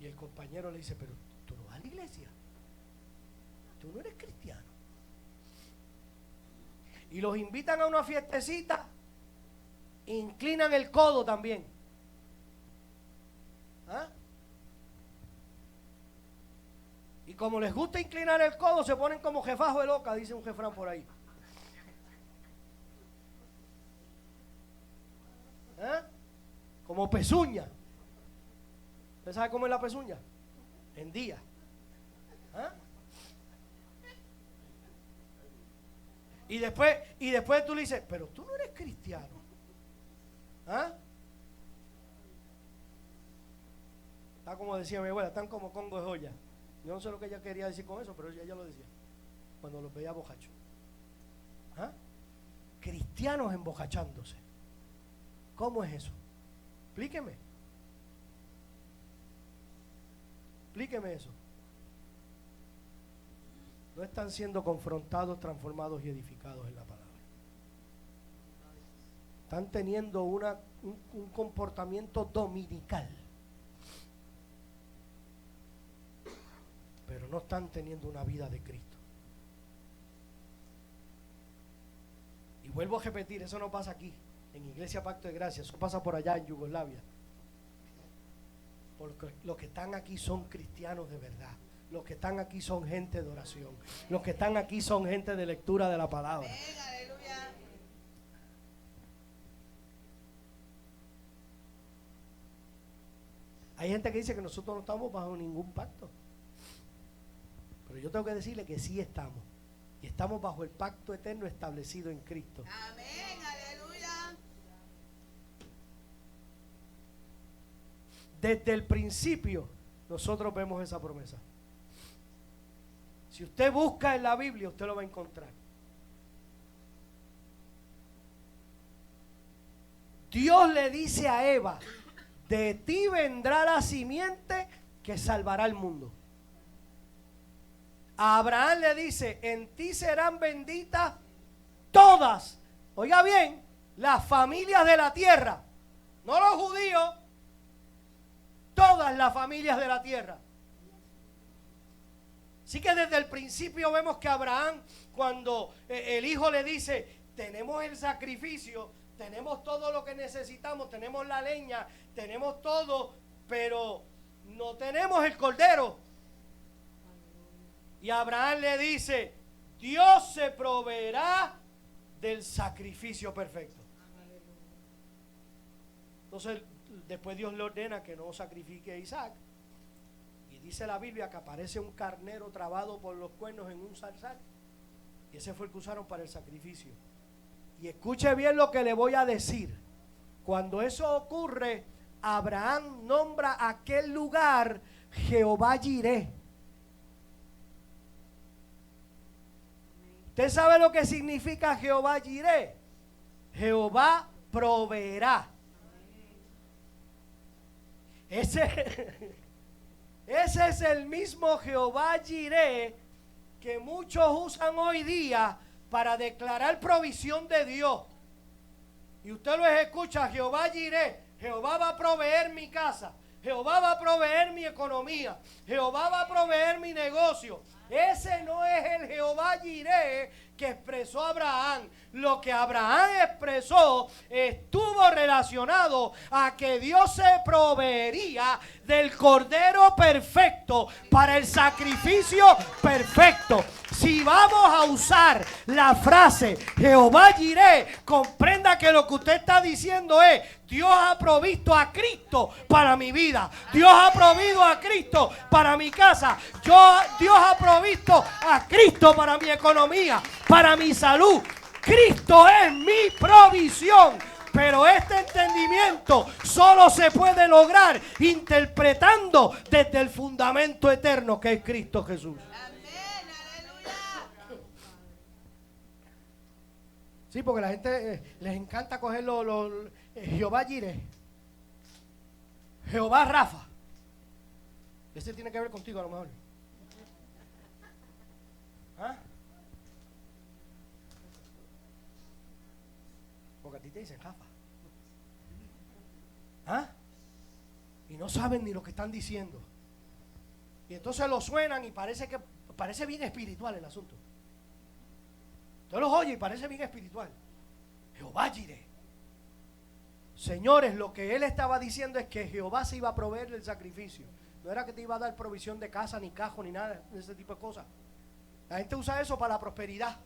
Y el compañero le dice, pero tú no vas a la iglesia, tú no eres cristiano. Y los invitan a una fiestecita, inclinan el codo también. ¿Ah? como les gusta inclinar el codo, se ponen como jefajo de loca, dice un refrán por ahí. ¿Eh? Como pezuña. ¿Usted sabe cómo es la pezuña? En día. ¿Eh? Y después tú le dices, pero tú no eres cristiano. ¿Ah? Está como decía mi abuela, están como congos de joya. Yo no sé lo que ella quería decir con eso, pero ella lo decía cuando los veía bojachos. ¿Ah? Cristianos embojachándose. ¿Cómo es eso? Explíqueme. Explíqueme eso. No están siendo confrontados, transformados y edificados en la palabra. Están teniendo un comportamiento dominical, pero no están teniendo una vida de Cristo. Y vuelvo a repetir, eso no pasa aquí, en Iglesia Pacto de Gracia, eso pasa por allá en Yugoslavia. Porque los que están aquí son cristianos de verdad. Los que están aquí son gente de oración. Los que están aquí son gente de lectura de la palabra. Amén, aleluya. Hay gente que dice que nosotros no estamos bajo ningún pacto. Pero yo tengo que decirle que sí estamos. Y estamos bajo el pacto eterno establecido en Cristo. Amén, aleluya. Desde el principio nosotros vemos esa promesa. Si usted busca en la Biblia, usted lo va a encontrar. Dios le dice a Eva, de ti vendrá la simiente que salvará el mundo. A Abraham le dice, en ti serán benditas todas, oiga bien, las familias de la tierra, no los judíos, todas las familias de la tierra. Así que desde el principio vemos que Abraham, cuando el hijo le dice, tenemos el sacrificio, tenemos todo lo que necesitamos, tenemos la leña, tenemos todo, pero no tenemos el cordero. Y Abraham le dice, Dios se proveerá del sacrificio perfecto. Entonces, después Dios le ordena que no sacrifique a Isaac. Y dice la Biblia que aparece un carnero trabado por los cuernos en un zarzal. Y ese fue el que usaron para el sacrificio. Y escuche bien lo que le voy a decir. Cuando eso ocurre, Abraham nombra aquel lugar Jehová Jireh. ¿Usted sabe lo que significa Jehová Jireh? Jehová proveerá. Ese es el mismo Jehová Jireh que muchos usan hoy día para declarar provisión de Dios. Y usted lo escucha, Jehová Jireh, Jehová va a proveer mi casa, Jehová va a proveer mi economía, Jehová va a proveer mi negocio. Ese no es el Jehová Jireh que expresó Abraham. Lo que Abraham expresó estuvo relacionado a que Dios se proveería del cordero perfecto para el sacrificio perfecto. Si vamos a usar la frase Jehová Jireh, comprenda que lo que usted está diciendo es: Dios ha provisto a Cristo para mi vida. Dios ha provisto a Cristo para mi casa. Dios ha provisto a Cristo para mi economía, para mi salud. Cristo es mi provisión. Pero este entendimiento solo se puede lograr interpretando desde el fundamento eterno que es Cristo Jesús. Amén, aleluya. Sí, porque la gente les encanta coger Jehová Jireh, Jehová Rafa. Ese tiene que ver contigo a lo mejor. ¿Ah? Porque a ti te dicen Rafa. ¿Ah? Y no saben ni lo que están diciendo. Y entonces lo suenan y parece bien espiritual el asunto. Usted los oye y parece bien espiritual. Jehová Jireh. Señores, lo que él estaba diciendo es que Jehová se iba a proveer del sacrificio. No era que te iba a dar provisión de casa, ni cajo, ni nada de ese tipo de cosas. La gente usa eso para la prosperidad.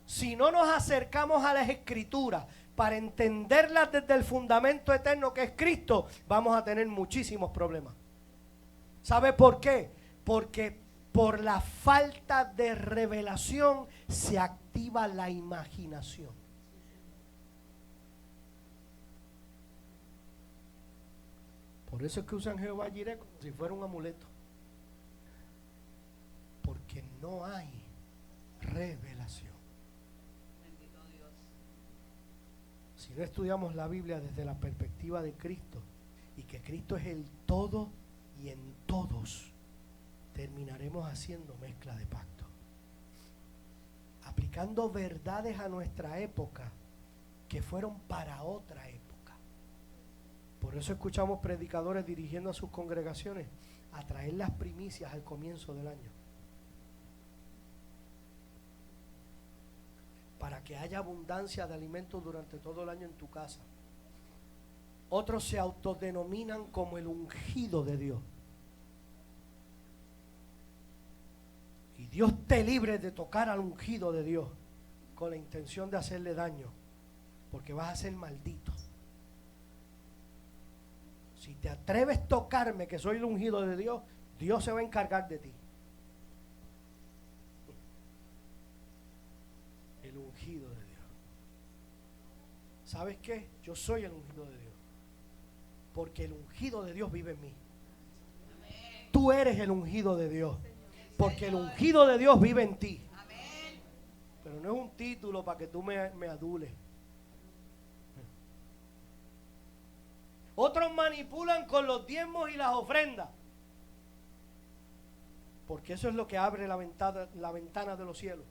Si no nos acercamos a las Escrituras para entenderlas desde el fundamento eterno que es Cristo, vamos a tener muchísimos problemas. ¿Sabe por qué? Porque por la falta de revelación se activa la imaginación. Por eso es que usan Jehová Jireh como si fuera un amuleto. Porque no hay revelación. Bendito Dios. Si no estudiamos la Biblia desde la perspectiva de Cristo y que Cristo es el todo y en todos, terminaremos haciendo mezcla de pacto, aplicando verdades a nuestra época que fueron para otra época. Por eso escuchamos predicadores dirigiendo a sus congregaciones a traer las primicias al comienzo del año, para que haya abundancia de alimentos durante todo el año en tu casa. Otros se autodenominan como el ungido de Dios. Y Dios te libre de tocar al ungido de Dios con la intención de hacerle daño, porque vas a ser maldito. Si te atreves a tocarme, que soy el ungido de Dios, Dios se va a encargar de ti. El ungido de Dios. ¿Sabes qué? Yo soy el ungido de Dios, porque el ungido de Dios vive en mí. Amén. Tú eres el ungido de Dios, porque el ungido de Dios vive en ti. Amén. Pero no es un título para que tú me adules. Otros manipulan con los diezmos y las ofrendas, porque eso es lo que abre la ventana de los cielos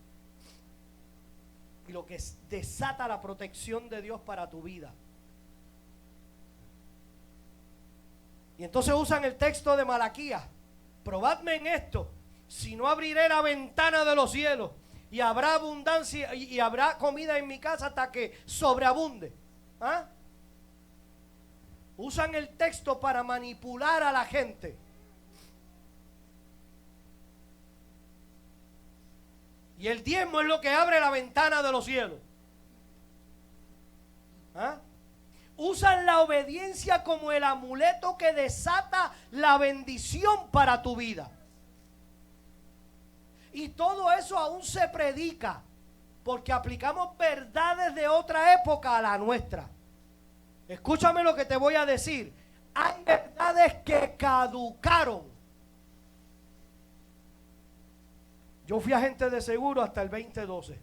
y lo que desata la protección de Dios para tu vida. Y entonces usan el texto de Malaquías: probadme en esto, si no abriré la ventana de los cielos y habrá abundancia y habrá comida en mi casa hasta que sobreabunde. ¿Ah? Usan el texto para manipular a la gente. Y el diezmo es lo que abre la ventana de los cielos. ¿Ah? Usan la obediencia como el amuleto que desata la bendición para tu vida. Y todo eso aún se predica, porque aplicamos verdades de otra época a la nuestra. Escúchame lo que te voy a decir. Hay verdades que caducaron. Yo fui agente de seguro hasta el 2012.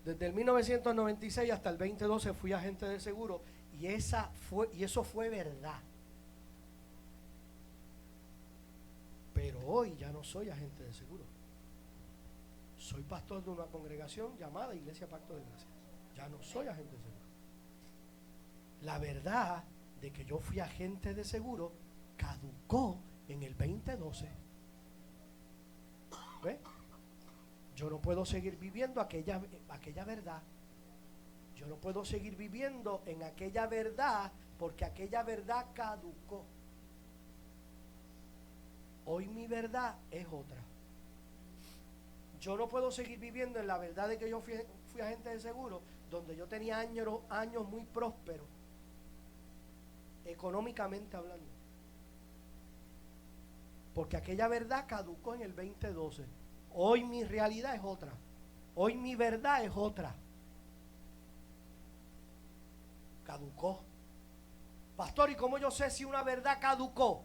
Desde el 1996 hasta el 2012 fui agente de seguro, y eso fue verdad. Pero hoy ya no soy agente de seguro. Soy pastor de una congregación llamada Iglesia Pacto de Gracia. Ya no soy agente de seguro. La verdad de que yo fui agente de seguro caducó en el 2012. ¿Ve? Yo no puedo seguir viviendo aquella verdad. Yo no puedo seguir viviendo en aquella verdad, porque aquella verdad caducó. Hoy mi verdad es otra. Yo no puedo seguir viviendo en la verdad de que yo fui agente de seguro, donde yo tenía años muy prósperos, económicamente hablando, porque aquella verdad caducó en el 2012. Hoy mi realidad es otra. Hoy mi verdad es otra. Caducó. Pastor, ¿y cómo yo sé si una verdad caducó?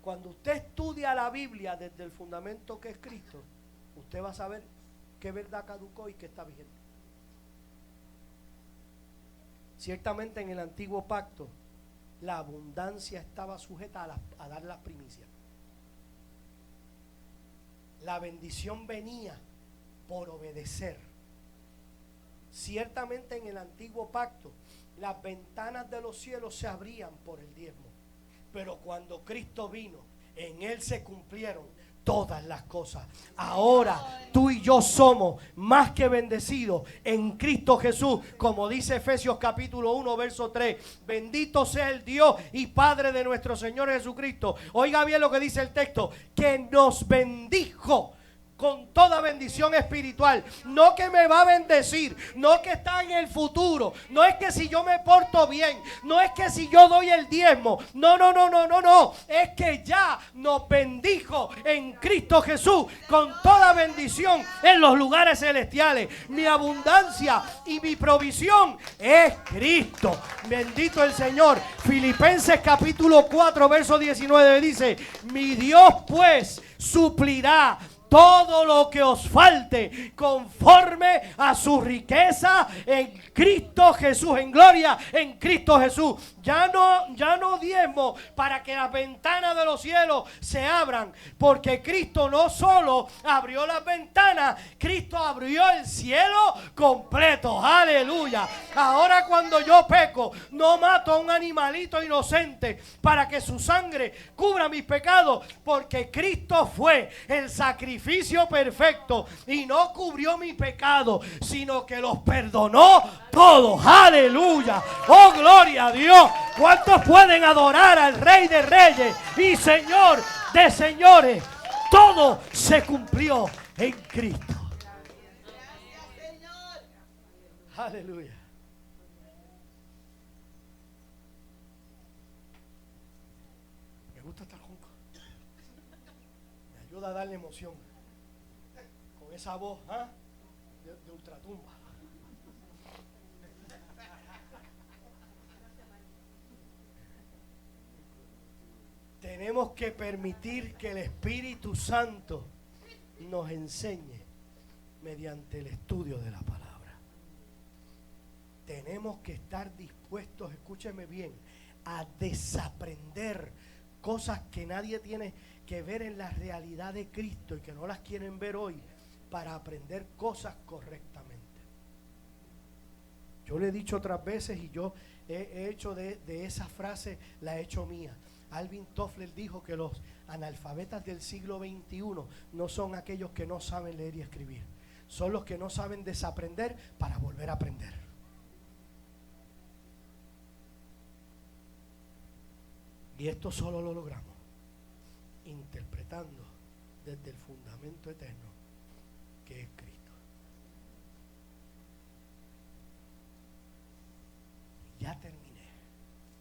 Cuando usted estudia la Biblia desde el fundamento que es Cristo, usted va a saber qué verdad caducó y qué está vigente. Ciertamente en el antiguo pacto la abundancia estaba sujeta a dar las primicias. La bendición venía por obedecer. Ciertamente en el antiguo pacto las ventanas de los cielos se abrían por el diezmo. Pero cuando Cristo vino, en Él se cumplieron todas las cosas. Ahora tú y yo somos más que bendecidos en Cristo Jesús, como dice Efesios capítulo 1 verso 3. Bendito sea el Dios y Padre de nuestro Señor Jesucristo. Oiga bien lo que dice el texto, que nos bendijo con toda bendición espiritual. No que me va a bendecir, no que está en el futuro, no es que si yo me porto bien, no es que si yo doy el diezmo, no, es que ya nos bendijo en Cristo Jesús con toda bendición en los lugares celestiales. Mi abundancia y mi provisión es Cristo. Bendito el Señor. Filipenses capítulo 4 verso 19 dice, mi Dios pues suplirá todo lo que os falte conforme a su riqueza en Cristo Jesús, en gloria en Cristo Jesús. Ya no diezmo para que las ventanas de los cielos se abran, porque Cristo no solo abrió las ventanas, Cristo abrió el cielo completo. Aleluya. Ahora cuando yo peco, no mato a un animalito inocente para que su sangre cubra mis pecados, porque Cristo fue el sacrificio perfecto y no cubrió mi pecado, sino que los perdonó todos. Aleluya. Oh, gloria a Dios. ¿Cuántos pueden adorar al Rey de Reyes y Señor de Señores? Todo se cumplió en Cristo. Aleluya. Me gusta estar junto. Me ayuda a darle emoción con esa voz de ultratumba. Tenemos que permitir que el Espíritu Santo nos enseñe mediante el estudio de la palabra. Tenemos que estar dispuestos, escúcheme bien, a desaprender cosas que nadie tiene que ver en la realidad de Cristo y que no las quieren ver hoy, para aprender cosas correctamente. Yo le he dicho otras veces y yo he hecho de esa frase, la he hecho mía. Alvin Toffler dijo que los analfabetas del siglo XXI no son aquellos que no saben leer y escribir, son los que no saben desaprender para volver a aprender. Y esto solo lo logramos interpretando desde el fundamento eterno que es Cristo. Ya terminé,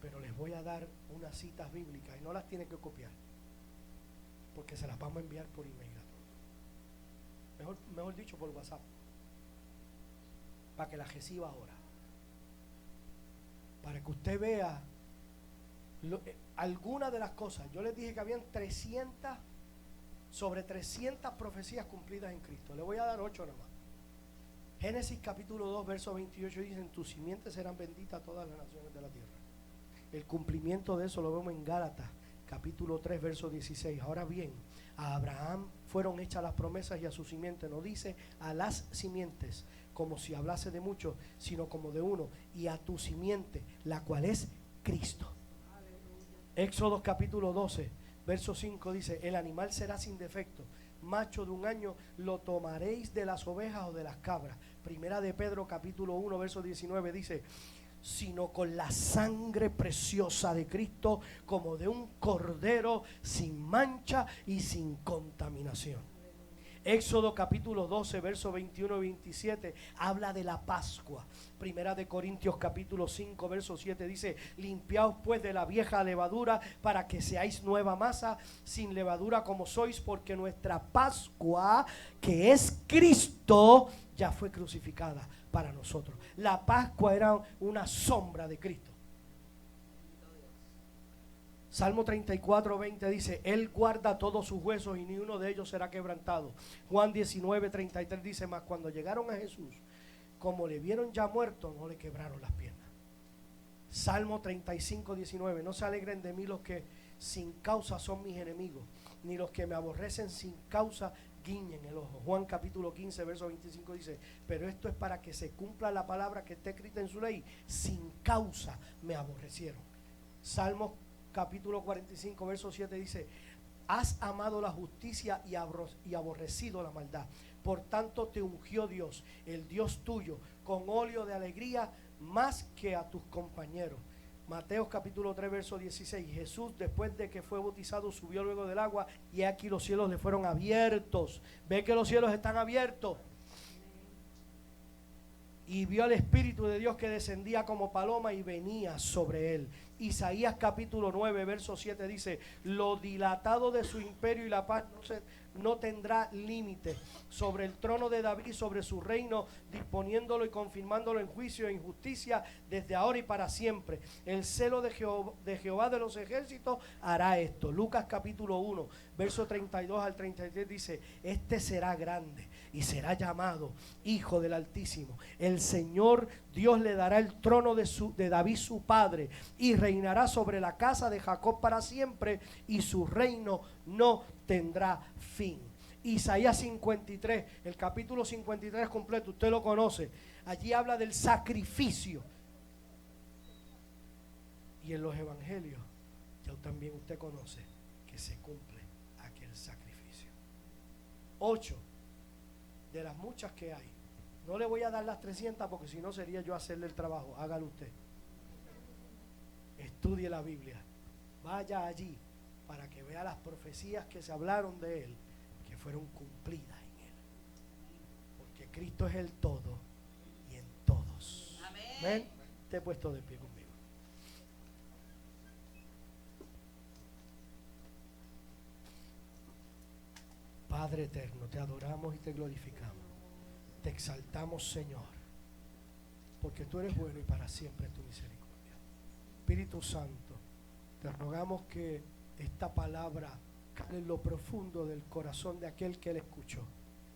pero les voy a dar unas citas bíblicas y no las tienen que copiar, porque se las vamos a enviar por email a todos. Mejor dicho, por WhatsApp, para que las reciba ahora, para que usted vea algunas de las cosas. Yo les dije que habían sobre 300 profecías cumplidas en Cristo. Le voy a dar 8 nada más. Génesis capítulo 2 verso 28 dice, en tus simientes serán benditas todas las naciones de la tierra. El cumplimiento de eso lo vemos en Gálatas capítulo 3 verso 16. Ahora bien, a Abraham fueron hechas las promesas y a su simiente. No dice a las simientes como si hablase de muchos, sino como de uno, y a tu simiente, la cual es Cristo. Éxodo capítulo 12 verso 5 dice, el animal será sin defecto, macho de un año, lo tomaréis de las ovejas o de las cabras. Primera de Pedro capítulo 1 verso 19 dice, sino con la sangre preciosa de Cristo, como de un cordero sin mancha y sin contaminación. Éxodo capítulo 12 versos 21 y 27 habla de la Pascua. Primera de Corintios capítulo 5 verso 7 dice, limpiaos pues de la vieja levadura para que seáis nueva masa, sin levadura como sois, porque nuestra Pascua, que es Cristo, ya fue crucificada para nosotros. La Pascua era una sombra de Cristo. Salmo 34, 20 dice, Él guarda todos sus huesos y ni uno de ellos será quebrantado. Juan 19, 33 dice, mas cuando llegaron a Jesús, como le vieron ya muerto, no le quebraron las piernas. Salmo 35, 19, no se alegren de mí los que sin causa son mis enemigos, ni los que me aborrecen sin causa guiñen el ojo. Juan capítulo 15, verso 25 dice, pero esto es para que se cumpla la palabra que está escrita en su ley, sin causa me aborrecieron. Salmo capítulo 45, verso 7 dice, Has amado la justicia y aborrecido la maldad. Por tanto te ungió Dios, el Dios tuyo, con óleo de alegría más que a tus compañeros. Mateo capítulo 3, verso 16. Jesús, después de que fue bautizado, subió luego del agua y aquí los cielos le fueron abiertos. Ve que los cielos están abiertos. Y vio al Espíritu de Dios que descendía como paloma y venía sobre él. Isaías capítulo 9, verso 7 dice: lo dilatado de su imperio y la paz no tendrá límite sobre el trono de David y sobre su reino, disponiéndolo y confirmándolo en juicio e injusticia desde ahora y para siempre. El celo de Jehová de los ejércitos hará esto. Lucas capítulo 1, verso 32 al 33 dice: este será grande y será llamado Hijo del Altísimo. El Señor Dios le dará el trono de David su padre, y reinará sobre la casa de Jacob para siempre, y su reino no tendrá fin. Isaías 53, el capítulo 53 completo, usted lo conoce. Allí habla del sacrificio. Y en los evangelios, ya también usted conoce que se cumple aquel sacrificio. 8 de las muchas que hay. No le voy a dar las 300 porque si no sería yo hacerle el trabajo. Hágalo usted. Estudie la Biblia. Vaya allí para que vea las profecías que se hablaron de él, que fueron cumplidas en él. Porque Cristo es el todo y en todos. Amén. Te he puesto de pie conmigo. Padre eterno, te adoramos y te glorificamos. Te exaltamos, Señor, porque tú eres bueno y para siempre es tu misericordia. Espíritu Santo, te rogamos que esta palabra cale en lo profundo del corazón de aquel que la escuchó.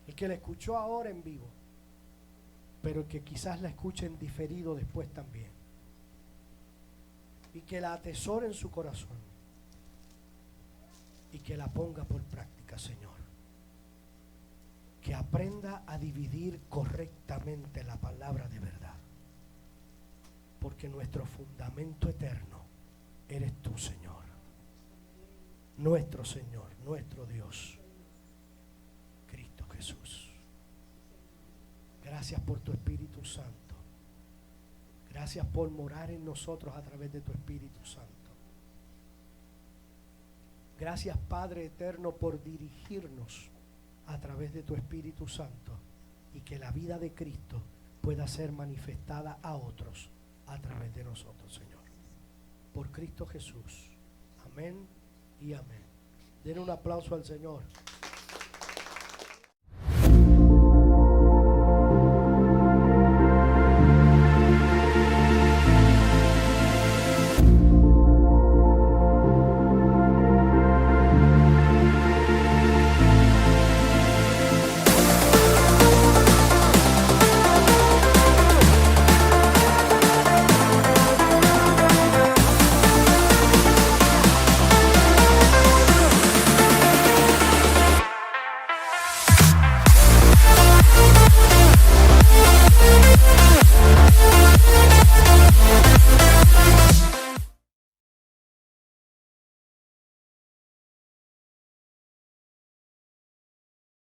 El que la escuchó ahora en vivo, pero el que quizás la escuche en diferido después también. Y que la atesore en su corazón y que la ponga por práctica, Señor. Que aprenda a dividir correctamente la palabra de verdad. Porque nuestro fundamento eterno eres tú, Señor. Nuestro Señor, nuestro Dios, Cristo Jesús. Gracias por tu Espíritu Santo. Gracias por morar en nosotros a través de tu Espíritu Santo. Gracias, Padre eterno, por dirigirnos a través de tu Espíritu Santo, y que la vida de Cristo pueda ser manifestada a otros a través de nosotros, Señor. Por Cristo Jesús. Amén y amén. Den un aplauso al Señor.